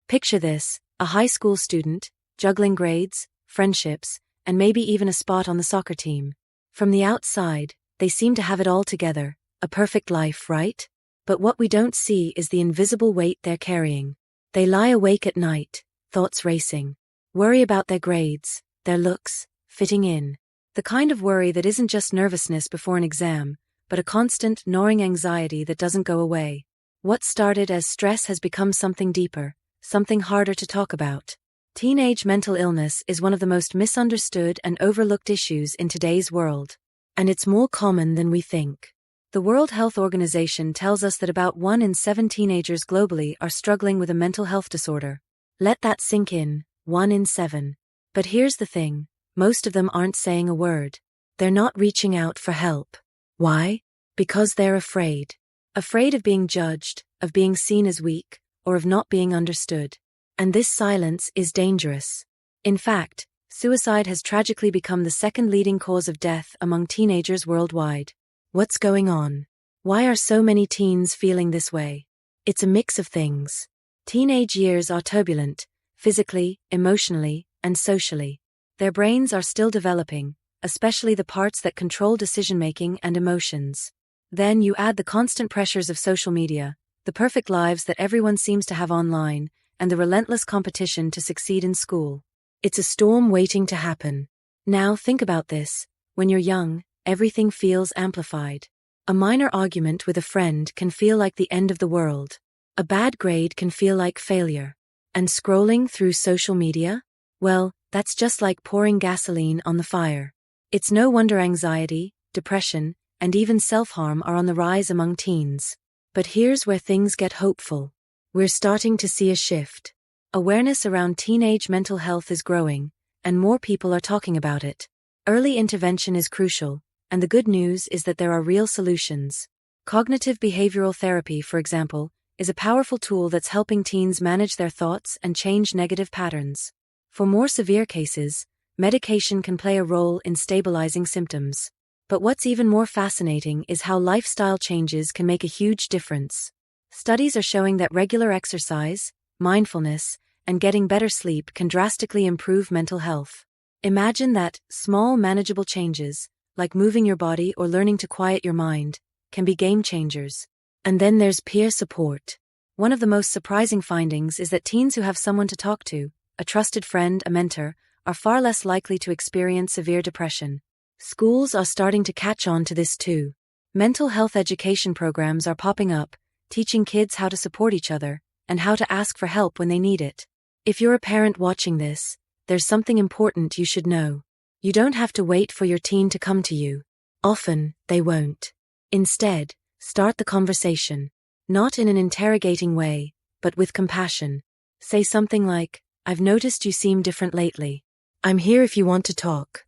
Picture this, a high school student, juggling grades, friendships, and maybe even a spot on the soccer team. From the outside, they seem to have it all together, a perfect life, right? But what we don't see is the invisible weight they're carrying. They lie awake at night, thoughts racing. Worry about their grades, their looks, fitting in. The kind of worry that isn't just nervousness before an exam, but a constant, gnawing anxiety that doesn't go away. What started as stress has become something deeper, something harder to talk about. Teenage mental illness is one of the most misunderstood and overlooked issues in today's world. And it's more common than we think. The World Health Organization tells us that about 1 in 7 teenagers globally are struggling with a mental health disorder. Let that sink in, 1 in 7. But here's the thing, most of them aren't saying a word. They're not reaching out for help. Why? Because they're afraid. Afraid of being judged, of being seen as weak, or of not being understood. And this silence is dangerous. In fact, suicide has tragically become the second leading cause of death among teenagers worldwide. What's going on? Why are so many teens feeling this way? It's a mix of things. Teenage years are turbulent, physically, emotionally, and socially. Their brains are still developing, especially the parts that control decision-making and emotions. Then you add the constant pressures of social media, the perfect lives that everyone seems to have online, and the relentless competition to succeed in school. It's a storm waiting to happen. Now think about this. When you're young, everything feels amplified. A minor argument with a friend can feel like the end of the world. A bad grade can feel like failure. And scrolling through social media? Well, that's just like pouring gasoline on the fire. It's no wonder anxiety, depression, and even self-harm are on the rise among teens. But here's where things get hopeful. We're starting to see a shift. Awareness around teenage mental health is growing, and more people are talking about it. Early intervention is crucial, and the good news is that there are real solutions. Cognitive behavioral therapy, for example, is a powerful tool that's helping teens manage their thoughts and change negative patterns. For more severe cases, medication can play a role in stabilizing symptoms. But what's even more fascinating is how lifestyle changes can make a huge difference. Studies are showing that regular exercise, mindfulness, and getting better sleep can drastically improve mental health. Imagine that small, manageable changes, like moving your body or learning to quiet your mind, can be game changers. And then there's peer support. One of the most surprising findings is that teens who have someone to talk to, a trusted friend, a mentor, are far less likely to experience severe depression. Schools are starting to catch on to this too. Mental health education programs are popping up, teaching kids how to support each other, and how to ask for help when they need it. If you're a parent watching this, there's something important you should know. You don't have to wait for your teen to come to you. Often, they won't. Instead, start the conversation. Not in an interrogating way, but with compassion. Say something like, "I've noticed you seem different lately. I'm here if you want to talk."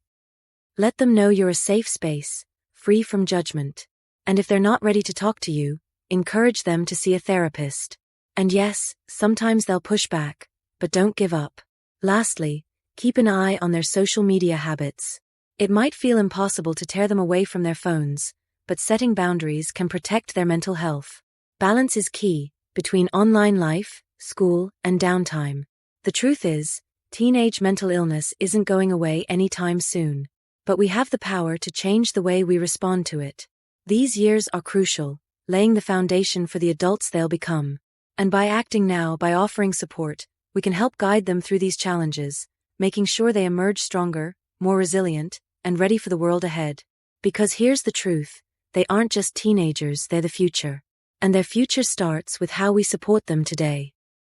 Let them know you're a safe space, free from judgment. And if they're not ready to talk to you, encourage them to see a therapist. And yes, sometimes they'll push back, but don't give up. Lastly, keep an eye on their social media habits. It might feel impossible to tear them away from their phones, but setting boundaries can protect their mental health. Balance is key, between online life, school, and downtime. The truth is, teenage mental illness isn't going away anytime soon. But we have the power to change the way we respond to it. These years are crucial, laying the foundation for the adults they'll become. And by acting now, by offering support, we can help guide them through these challenges, making sure they emerge stronger, more resilient, and ready for the world ahead. Because here's the truth, they aren't just teenagers, they're the future. And their future starts with how we support them today.